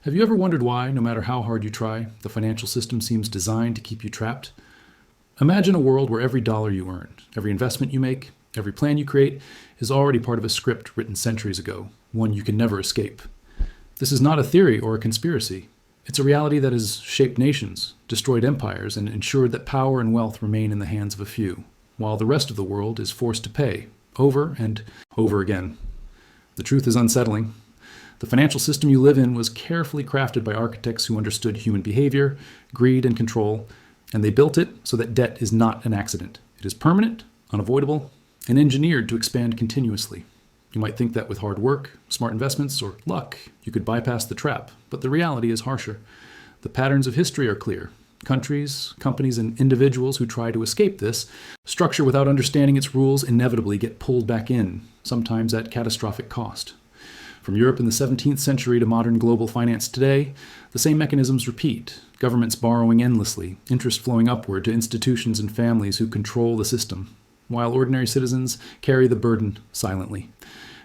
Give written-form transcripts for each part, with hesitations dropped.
Have you ever wondered why, no matter how hard you try, the financial system seems designed to keep you trapped? Imagine a world where every dollar you earn, every investment you make, every plan you create is already part of a script written centuries ago, one you can never escape. This is not a theory or a conspiracy. It's a reality that has shaped nations, destroyed empires, and ensured that power and wealth remain in the hands of a few, while the rest of the world is forced to pay, over and over again. The truth is unsettling. The financial system you live in was carefully crafted by architects who understood human behavior, greed, and control, and they built it so that debt is not an accident. It is permanent, unavoidable, and engineered to expand continuously. You might think that with hard work, smart investments, or luck, you could bypass the trap, but the reality is harsher. The patterns of history are clear. Countries, companies, and individuals who try to escape this structure without understanding its rules inevitably get pulled back in, sometimes at catastrophic cost. From Europe in the 17th century to modern global finance today, the same mechanisms repeat. Governments borrowing endlessly, interest flowing upward to institutions and families who control the system, while ordinary citizens carry the burden silently.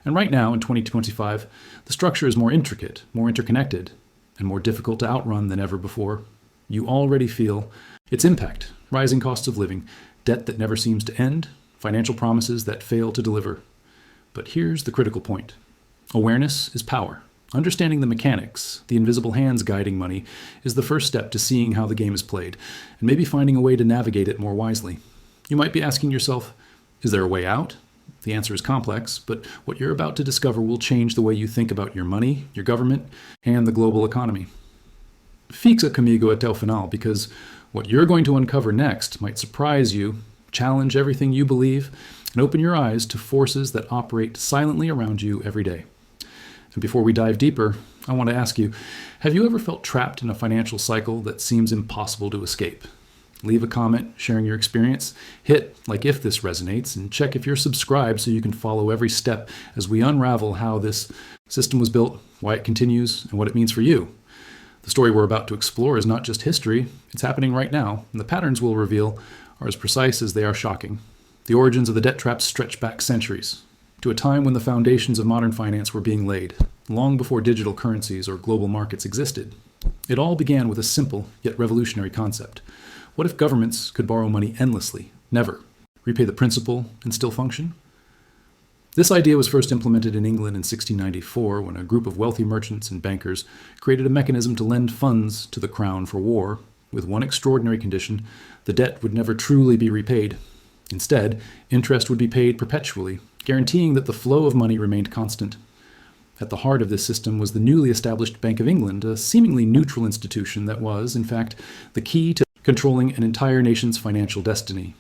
And right now, in 2025, the structure is more intricate, more interconnected, and more difficult to outrun than ever before. You already feel its impact: rising costs of living, debt that never seems to end, financial promises that fail to deliver. But here's the critical point. Awareness is power. Understanding the mechanics, the invisible hands guiding money, is the first step to seeing how the game is played, and maybe finding a way to navigate it more wisely. You might be asking yourself, is there a way out? The answer is complex, but what you're about to discover will change the way you think about your money, your government, and the global economy. Fixa comigo até o final, because what you're going to uncover next might surprise you, challenge everything you believe, and open your eyes to forces that operate silently around you every day. And before we dive deeper, I want to ask you, have you ever felt trapped in a financial cycle that seems impossible to escape? Leave a comment sharing your experience, hit like if this resonates, and check if you're subscribed so you can follow every step as we unravel how this system was built, why it continues, and what it means for you. The story we're about to explore is not just history, it's happening right now, and the patterns we'll reveal are as precise as they are shocking. The origins of the debt traps stretch back centuries, to a time when the foundations of modern finance were being laid, long before digital currencies or global markets existed. It all began with a simple yet revolutionary concept. What if governments could borrow money endlessly, never repay the principal, and still function? This idea was first implemented in England in 1694 when a group of wealthy merchants and bankers created a mechanism to lend funds to the crown for war, with one extraordinary condition: the debt would never truly be repaid. Instead, interest would be paid perpetually, guaranteeing that the flow of money remained constant. At the heart of this system was the newly established Bank of England, a seemingly neutral institution that was, in fact, the key to controlling an entire nation's financial destiny.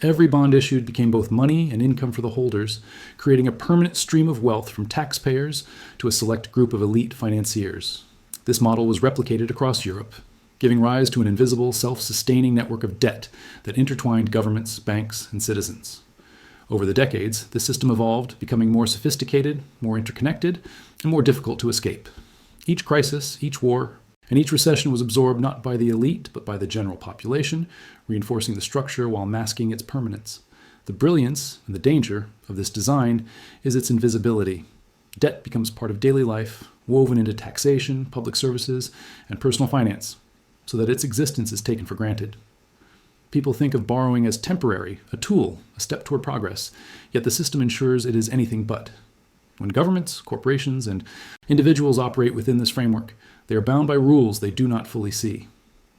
Every bond issued became both money and income for the holders, creating a permanent stream of wealth from taxpayers to a select group of elite financiers. This model was replicated across Europe, giving rise to an invisible, self-sustaining network of debt that intertwined governments, banks, and citizens. Over the decades, the system evolved, becoming more sophisticated, more interconnected, and more difficult to escape. Each crisis, each war, and each recession was absorbed not by the elite, but by the general population, reinforcing the structure while masking its permanence. The brilliance and the danger of this design is its invisibility. Debt becomes part of daily life, woven into taxation, public services, and personal finance, so that its existence is taken for granted. People think of borrowing as temporary, a tool, a step toward progress, yet the system ensures it is anything but. When governments, corporations, and individuals operate within this framework, they are bound by rules they do not fully see.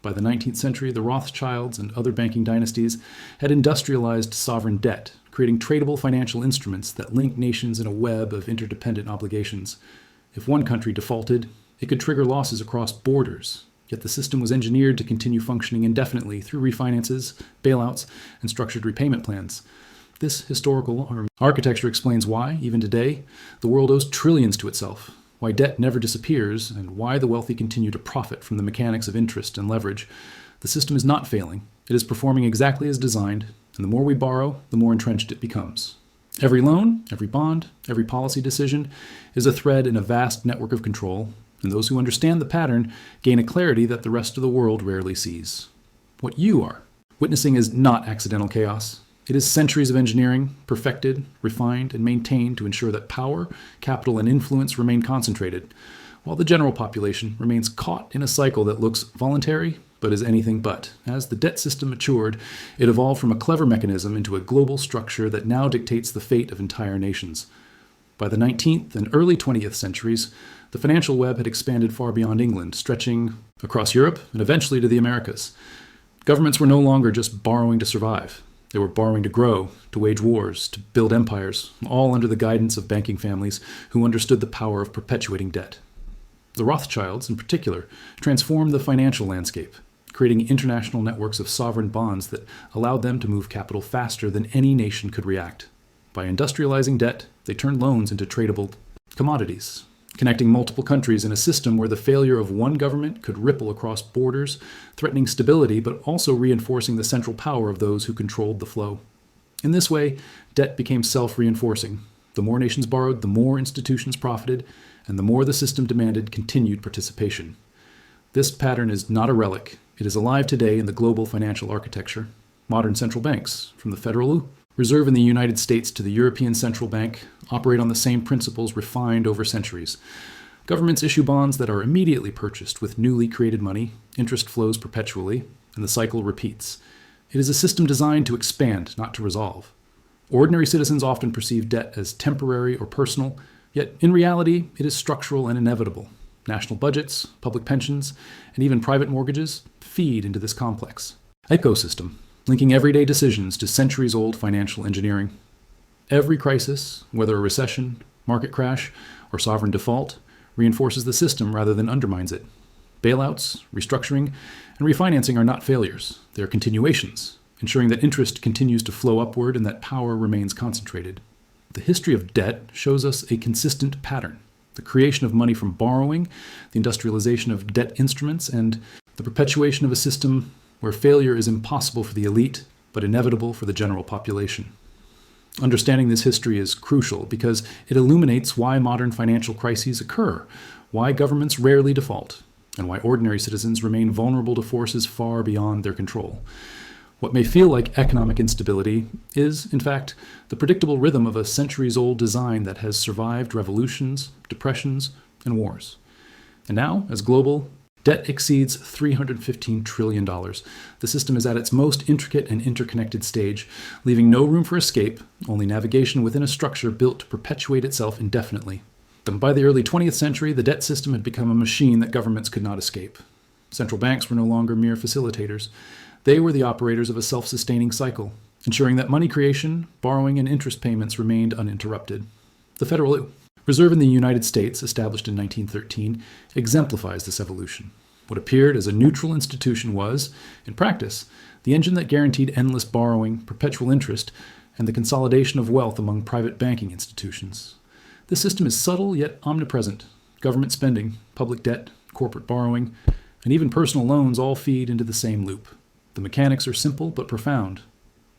By the 19th century, the Rothschilds and other banking dynasties had industrialized sovereign debt, creating tradable financial instruments that link nations in a web of interdependent obligations. If one country defaulted, it could trigger losses across borders, yet the system was engineered to continue functioning indefinitely through refinances, bailouts, and structured repayment plans. This historical architecture explains why, even today, the world owes trillions to itself, why debt never disappears, and why the wealthy continue to profit from the mechanics of interest and leverage. The system is not failing. It is performing exactly as designed, and the more we borrow, the more entrenched it becomes. Every loan, every bond, every policy decision is a thread in a vast network of control, and those who understand the pattern gain a clarity that the rest of the world rarely sees. What you are witnessing is not accidental chaos. It is centuries of engineering, perfected, refined, and maintained to ensure that power, capital, and influence remain concentrated, while the general population remains caught in a cycle that looks voluntary but is anything but. As the debt system matured, it evolved from a clever mechanism into a global structure that now dictates the fate of entire nations. By the 19th and early 20th centuries, the financial web had expanded far beyond England, stretching across Europe and eventually to the Americas. Governments were no longer just borrowing to survive. They were borrowing to grow, to wage wars, to build empires, all under the guidance of banking families who understood the power of perpetuating debt. The Rothschilds, in particular, transformed the financial landscape, creating international networks of sovereign bonds that allowed them to move capital faster than any nation could react. By industrializing debt, they turned loans into tradable commodities, connecting multiple countries in a system where the failure of one government could ripple across borders, threatening stability but also reinforcing the central power of those who controlled the flow. In this way, debt became self-reinforcing. The more nations borrowed, the more institutions profited, and the more the system demanded continued participation. This pattern is not a relic. It is alive today in the global financial architecture. Modern central banks, from the Federal Reserve in the United States to the European Central Bank, operate on the same principles refined over centuries. Governments issue bonds that are immediately purchased with newly created money, interest flows perpetually, and the cycle repeats. It is a system designed to expand, not to resolve. Ordinary citizens often perceive debt as temporary or personal, yet in reality it is structural and inevitable. National budgets, public pensions, and even private mortgages feed into this complex ecosystem, linking everyday decisions to centuries-old financial engineering. Every crisis, whether a recession, market crash, or sovereign default, reinforces the system rather than undermines it. Bailouts, restructuring, and refinancing are not failures. They are continuations, ensuring that interest continues to flow upward and that power remains concentrated. The history of debt shows us a consistent pattern: the creation of money from borrowing, the industrialization of debt instruments, and the perpetuation of a system where failure is impossible for the elite, but inevitable for the general population. Understanding this history is crucial because it illuminates why modern financial crises occur, why governments rarely default, and why ordinary citizens remain vulnerable to forces far beyond their control. What may feel like economic instability is, in fact, the predictable rhythm of a centuries-old design that has survived revolutions, depressions, and wars. And now, as global debt exceeds $315 trillion, the system is at its most intricate and interconnected stage, leaving no room for escape, only navigation within a structure built to perpetuate itself indefinitely. By the early 20th century, the debt system had become a machine that governments could not escape. Central banks were no longer mere facilitators. They were the operators of a self-sustaining cycle, ensuring that money creation, borrowing, and interest payments remained uninterrupted. The Federal Reserve in the United States, established in 1913, exemplifies this evolution. What appeared as a neutral institution was, in practice, the engine that guaranteed endless borrowing, perpetual interest, and the consolidation of wealth among private banking institutions. This system is subtle yet omnipresent. Government spending, public debt, corporate borrowing, and even personal loans all feed into the same loop. The mechanics are simple but profound.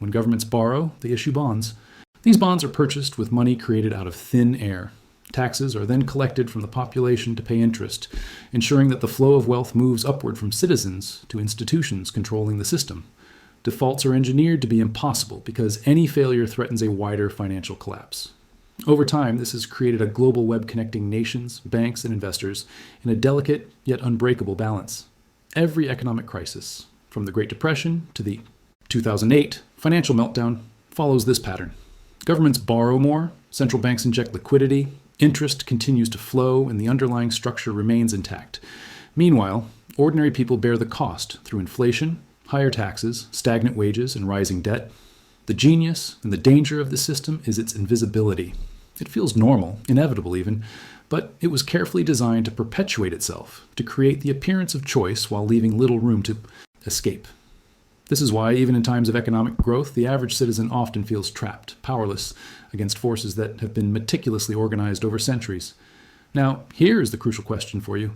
When governments borrow, they issue bonds. These bonds are purchased with money created out of thin air. Taxes are then collected from the population to pay interest, ensuring that the flow of wealth moves upward from citizens to institutions controlling the system. Defaults are engineered to be impossible because any failure threatens a wider financial collapse. Over time, this has created a global web connecting nations, banks, and investors in a delicate yet unbreakable balance. Every economic crisis, from the Great Depression to the 2008 financial meltdown, follows this pattern. Governments borrow more, central banks inject liquidity, interest continues to flow, and the underlying structure remains intact. Meanwhile, ordinary people bear the cost through inflation, higher taxes, stagnant wages, and rising debt. The genius and the danger of the system is its invisibility. It feels normal, inevitable even, but it was carefully designed to perpetuate itself, to create the appearance of choice while leaving little room to escape. This is why, even in times of economic growth, the average citizen often feels trapped, powerless, against forces that have been meticulously organized over centuries. Now, here is the crucial question for you.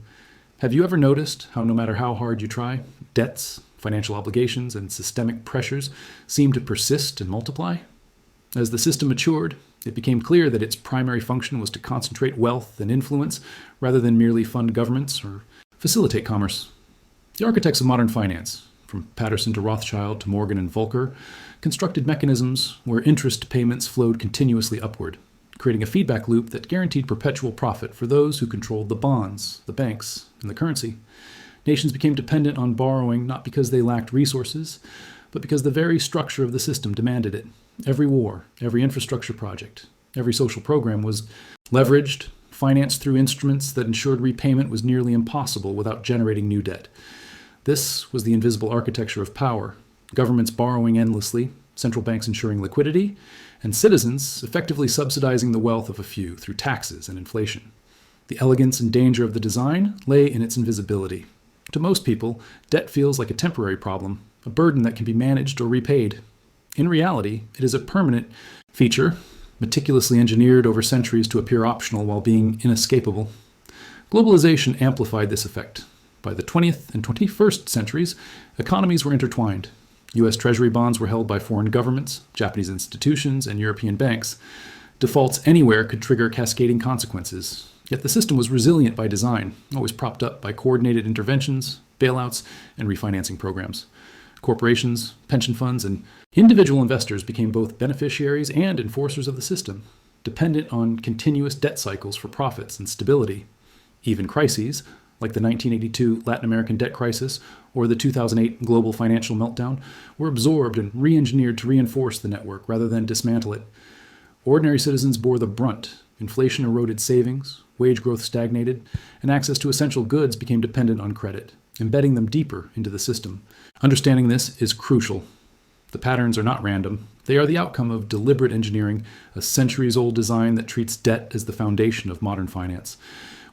Have you ever noticed how no matter how hard you try, debts, financial obligations, and systemic pressures seem to persist and multiply? As the system matured, it became clear that its primary function was to concentrate wealth and influence rather than merely fund governments or facilitate commerce. The architects of modern finance, from Patterson to Rothschild to Morgan and Volcker, constructed mechanisms where interest payments flowed continuously upward. creating a feedback loop that guaranteed perpetual profit for those who controlled the bonds, the banks, and the currency. Nations became dependent on borrowing not because they lacked resources, but because the very structure of the system demanded it. Every war, every infrastructure project, every social program was leveraged, financed through instruments that ensured repayment was nearly impossible without generating new debt. This was the invisible architecture of power: governments borrowing endlessly, central banks ensuring liquidity, and citizens effectively subsidizing the wealth of a few through taxes and inflation. The elegance and danger of the design lay in its invisibility. To most people, debt feels like a temporary problem, a burden that can be managed or repaid. In reality, it is a permanent feature, meticulously engineered over centuries to appear optional while being inescapable. Globalization amplified this effect. By the 20th and 21st centuries, economies were intertwined. U.S. Treasury bonds were held by foreign governments, Japanese institutions, and European banks. Defaults anywhere could trigger cascading consequences. Yet the system was resilient by design, always propped up by coordinated interventions, bailouts, and refinancing programs. Corporations, pension funds, and individual investors became both beneficiaries and enforcers of the system, dependent on continuous debt cycles for profits and stability. Even crises, like the 1982 Latin American debt crisis or the 2008 global financial meltdown, were absorbed and re-engineered to reinforce the network rather than dismantle it. Ordinary citizens bore the brunt. Inflation eroded savings, wage growth stagnated, and access to essential goods became dependent on credit, embedding them deeper into the system. Understanding this is crucial. The patterns are not random. They are the outcome of deliberate engineering, a centuries-old design that treats debt as the foundation of modern finance.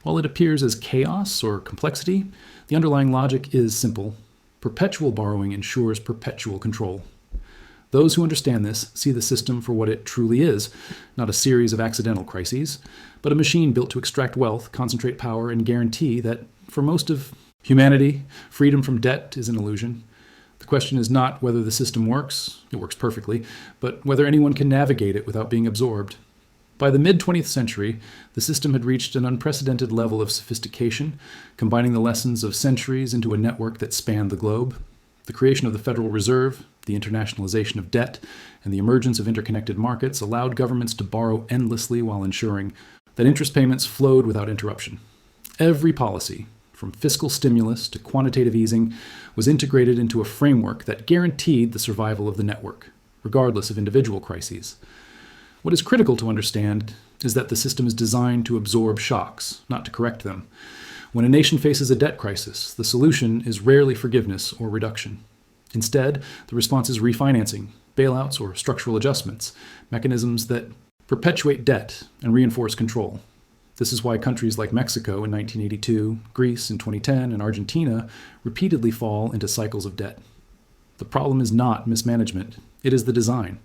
While it appears as chaos or complexity, the underlying logic is simple. Perpetual borrowing ensures perpetual control. Those who understand this see the system for what it truly is, not a series of accidental crises, but a machine built to extract wealth, concentrate power, and guarantee that, for most of humanity, freedom from debt is an illusion. The question is not whether the system works, it works perfectly, but whether anyone can navigate it without being absorbed. By the mid-20th century, the system had reached an unprecedented level of sophistication, combining the lessons of centuries into a network that spanned the globe. The creation of the Federal Reserve, the internationalization of debt, and the emergence of interconnected markets allowed governments to borrow endlessly while ensuring that interest payments flowed without interruption. Every policy, from fiscal stimulus to quantitative easing, was integrated into a framework that guaranteed the survival of the network, regardless of individual crises. What is critical to understand is that the system is designed to absorb shocks, not to correct them. When a nation faces a debt crisis, the solution is rarely forgiveness or reduction. Instead, the response is refinancing, bailouts, or structural adjustments, mechanisms that perpetuate debt and reinforce control. This is why countries like Mexico in 1982, Greece in 2010, and Argentina repeatedly fall into cycles of debt. The problem is not mismanagement, it is the design.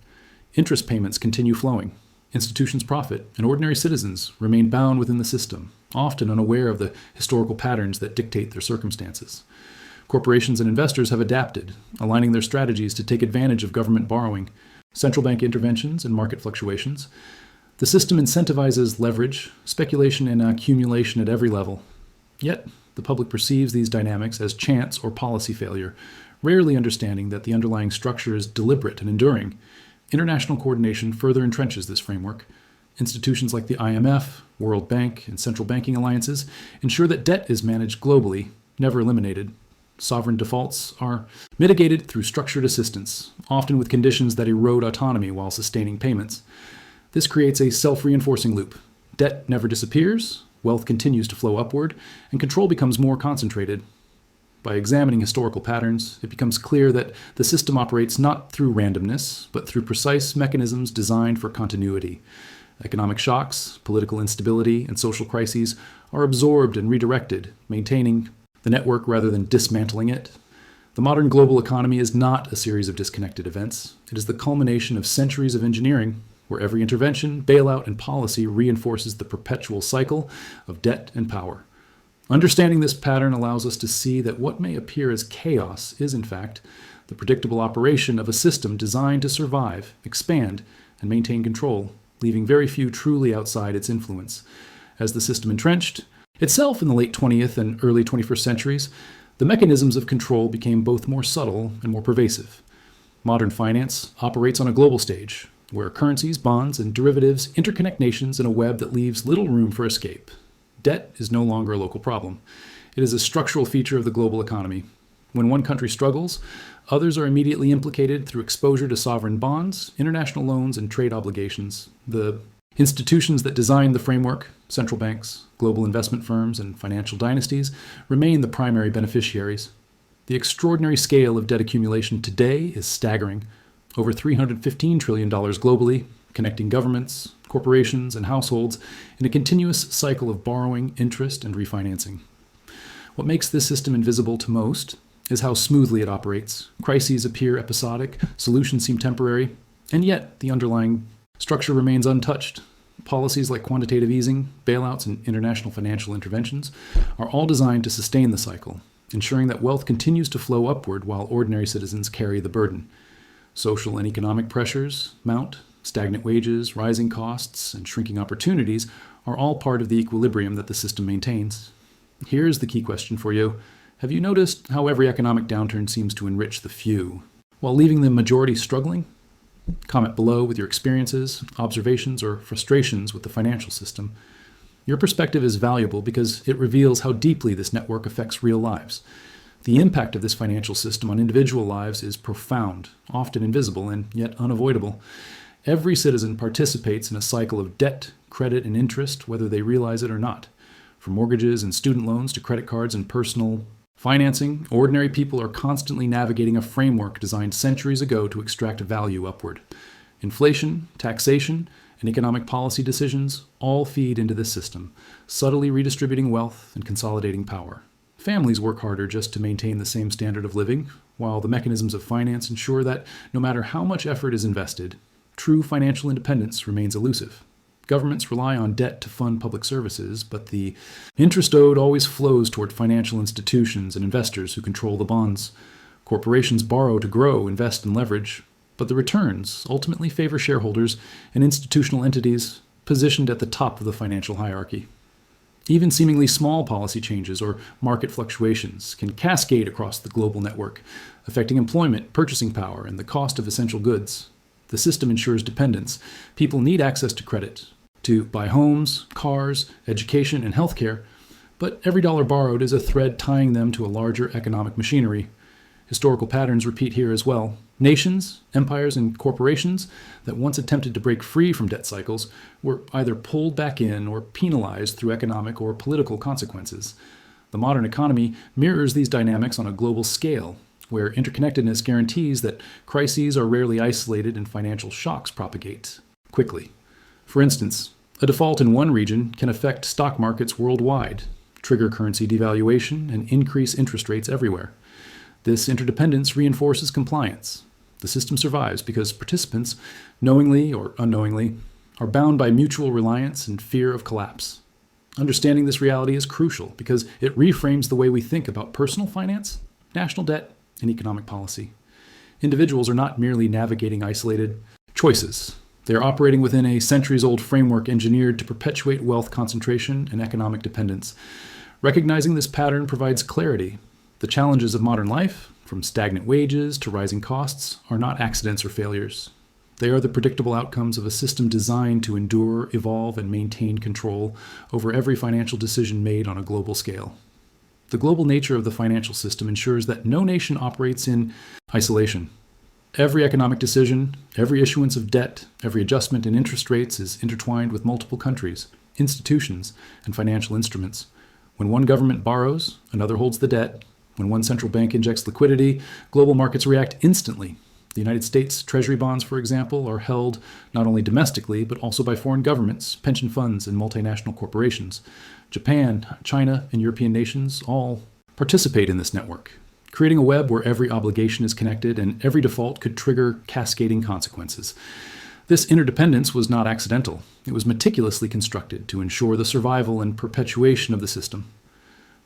Interest payments continue flowing, institutions profit, and ordinary citizens remain bound within the system, often unaware of the historical patterns that dictate their circumstances. Corporations and investors have adapted, aligning their strategies to take advantage of government borrowing, central bank interventions, and market fluctuations. The system incentivizes leverage, speculation, and accumulation at every level. Yet, the public perceives these dynamics as chance or policy failure, rarely understanding that the underlying structure is deliberate and enduring. International coordination further entrenches this framework. Institutions like the IMF, World Bank, and central banking alliances ensure that debt is managed globally, never eliminated. Sovereign defaults are mitigated through structured assistance, often with conditions that erode autonomy while sustaining payments. This creates a self-reinforcing loop. Debt never disappears, wealth continues to flow upward, and control becomes more concentrated. By examining historical patterns, it becomes clear that the system operates not through randomness, but through precise mechanisms designed for continuity. Economic shocks, political instability, and social crises are absorbed and redirected, maintaining the network rather than dismantling it. The modern global economy is not a series of disconnected events. It is the culmination of centuries of engineering, where every intervention, bailout, and policy reinforces the perpetual cycle of debt and power. Understanding this pattern allows us to see that what may appear as chaos is, in fact, the predictable operation of a system designed to survive, expand, and maintain control, leaving very few truly outside its influence. As the system entrenched itself in the late 20th and early 21st centuries, the mechanisms of control became both more subtle and more pervasive. Modern finance operates on a global stage, where currencies, bonds, and derivatives interconnect nations in a web that leaves little room for escape. Debt is no longer a local problem. It is a structural feature of the global economy. When one country struggles, others are immediately implicated through exposure to sovereign bonds, international loans, and trade obligations. The institutions that design the framework, central banks, global investment firms, and financial dynasties, remain the primary beneficiaries. The extraordinary scale of debt accumulation today is staggering. Over $315 trillion globally, connecting governments, corporations, and households in a continuous cycle of borrowing, interest, and refinancing. What makes this system invisible to most is how smoothly it operates. Crises appear episodic, solutions seem temporary, and yet the underlying structure remains untouched. Policies like quantitative easing, bailouts, and international financial interventions are all designed to sustain the cycle, ensuring that wealth continues to flow upward while ordinary citizens carry the burden. Social and economic pressures mount, stagnant wages, rising costs, and shrinking opportunities are all part of the equilibrium that the system maintains. Here's the key question for you. Have you noticed how every economic downturn seems to enrich the few, while leaving the majority struggling? Comment below with your experiences, observations, or frustrations with the financial system. Your perspective is valuable because it reveals how deeply this network affects real lives. The impact of this financial system on individual lives is profound, often invisible, and yet unavoidable. Every citizen participates in a cycle of debt, credit, and interest, whether they realize it or not. From mortgages and student loans to credit cards and personal financing, ordinary people are constantly navigating a framework designed centuries ago to extract value upward. Inflation, taxation, and economic policy decisions all feed into this system, subtly redistributing wealth and consolidating power. Families work harder just to maintain the same standard of living, while the mechanisms of finance ensure that no matter how much effort is invested, true financial independence remains elusive. Governments rely on debt to fund public services, but the interest owed always flows toward financial institutions and investors who control the bonds. Corporations borrow to grow, invest, and leverage, but the returns ultimately favor shareholders and institutional entities positioned at the top of the financial hierarchy. Even seemingly small policy changes or market fluctuations can cascade across the global network, affecting employment, purchasing power, and the cost of essential goods. The system ensures dependence. People need access to credit to buy homes, cars, education, and healthcare, but every dollar borrowed is a thread tying them to a larger economic machinery. Historical patterns repeat here as well. Nations, empires, and corporations that once attempted to break free from debt cycles were either pulled back in or penalized through economic or political consequences. The modern economy mirrors these dynamics on a global scale, where interconnectedness guarantees that crises are rarely isolated and financial shocks propagate quickly. For instance, a default in one region can affect stock markets worldwide, trigger currency devaluation, and increase interest rates everywhere. This interdependence reinforces compliance. The system survives because participants, knowingly or unknowingly, are bound by mutual reliance and fear of collapse. Understanding this reality is crucial because it reframes the way we think about personal finance, national debt, and economic policy. Individuals are not merely navigating isolated choices. They are operating within a centuries-old framework engineered to perpetuate wealth concentration and economic dependence. Recognizing this pattern provides clarity. The challenges of modern life, from stagnant wages to rising costs, are not accidents or failures. They are the predictable outcomes of a system designed to endure, evolve, and maintain control over every financial decision made on a global scale. The global nature of the financial system ensures that no nation operates in isolation. Every economic decision, every issuance of debt, every adjustment in interest rates is intertwined with multiple countries, institutions, and financial instruments. When one government borrows, another holds the debt. When one central bank injects liquidity, global markets react instantly. The United States Treasury bonds, for example, are held not only domestically, but also by foreign governments, pension funds, and multinational corporations. Japan, China, and European nations all participate in this network, creating a web where every obligation is connected and every default could trigger cascading consequences. This interdependence was not accidental. It was meticulously constructed to ensure the survival and perpetuation of the system.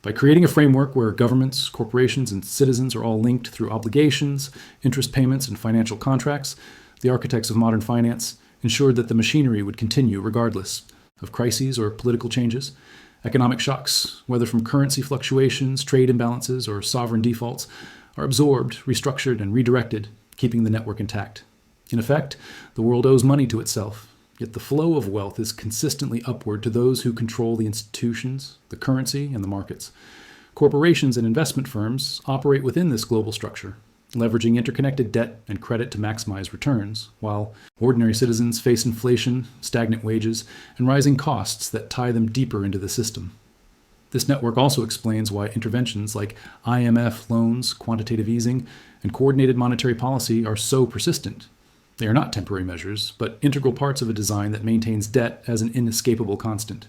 By creating a framework where governments, corporations, and citizens are all linked through obligations, interest payments, and financial contracts, the architects of modern finance ensured that the machinery would continue regardless of crises or political changes. Economic shocks, whether from currency fluctuations, trade imbalances, or sovereign defaults, are absorbed, restructured, and redirected, keeping the network intact. In effect, the world owes money to itself, yet the flow of wealth is consistently upward to those who control the institutions, the currency, and the markets. Corporations and investment firms operate within this global structure, leveraging interconnected debt and credit to maximize returns, while ordinary citizens face inflation, stagnant wages, and rising costs that tie them deeper into the system. This network also explains why interventions like IMF loans, quantitative easing, and coordinated monetary policy are so persistent. They are not temporary measures, but integral parts of a design that maintains debt as an inescapable constant.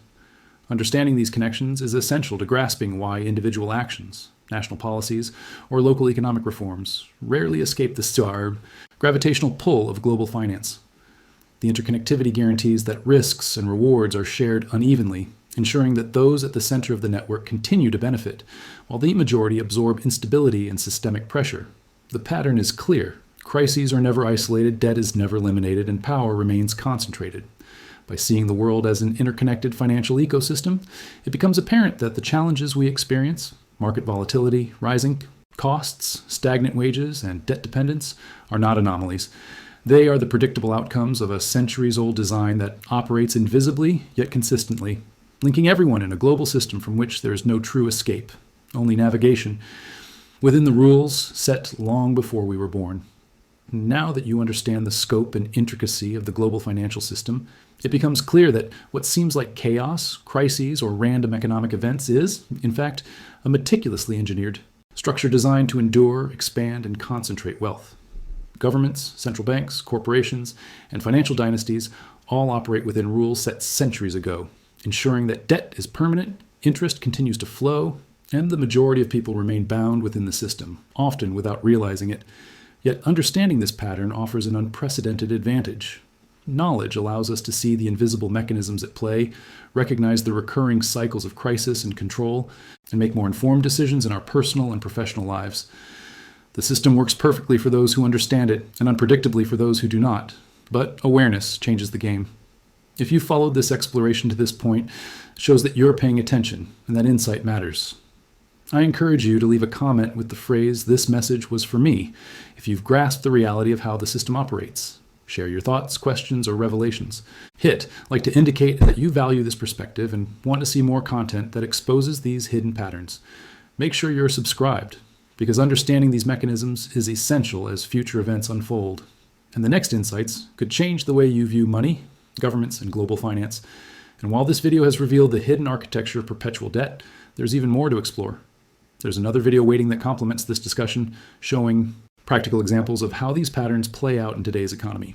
Understanding these connections is essential to grasping why individual actions, national policies, or local economic reforms rarely escape the gravitational pull of global finance. The interconnectivity guarantees that risks and rewards are shared unevenly, ensuring that those at the center of the network continue to benefit, while the majority absorb instability and systemic pressure. The pattern is clear. Crises are never isolated, debt is never eliminated, and power remains concentrated. By seeing the world as an interconnected financial ecosystem, it becomes apparent that the challenges we experience, market volatility, rising costs, stagnant wages, and debt dependence, are not anomalies. They are the predictable outcomes of a centuries-old design that operates invisibly yet consistently, linking everyone in a global system from which there is no true escape, only navigation, within the rules set long before we were born. Now that you understand the scope and intricacy of the global financial system, it becomes clear that what seems like chaos, crises, or random economic events is, in fact, a meticulously engineered structure designed to endure, expand, and concentrate wealth. Governments, central banks, corporations, and financial dynasties all operate within rules set centuries ago, ensuring that debt is permanent, interest continues to flow, and the majority of people remain bound within the system, often without realizing it. Yet understanding this pattern offers an unprecedented advantage. Knowledge allows us to see the invisible mechanisms at play, recognize the recurring cycles of crisis and control, and make more informed decisions in our personal and professional lives. The system works perfectly for those who understand it, and unpredictably for those who do not. But awareness changes the game. If you followed this exploration to this point, it shows that you're paying attention, and that insight matters. I encourage you to leave a comment with the phrase, "This message was for me," if you've grasped the reality of how the system operates. Share your thoughts, questions, or revelations. Hit like to indicate that you value this perspective and want to see more content that exposes these hidden patterns. Make sure you're subscribed, because understanding these mechanisms is essential as future events unfold. And the next insights could change the way you view money, governments, and global finance. And while this video has revealed the hidden architecture of perpetual debt, there's even more to explore. There's another video waiting that complements this discussion, showing practical examples of how these patterns play out in today's economy.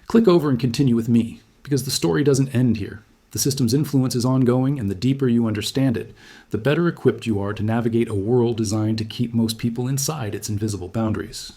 Click over and continue with me, because the story doesn't end here. The system's influence is ongoing, and the deeper you understand it, the better equipped you are to navigate a world designed to keep most people inside its invisible boundaries.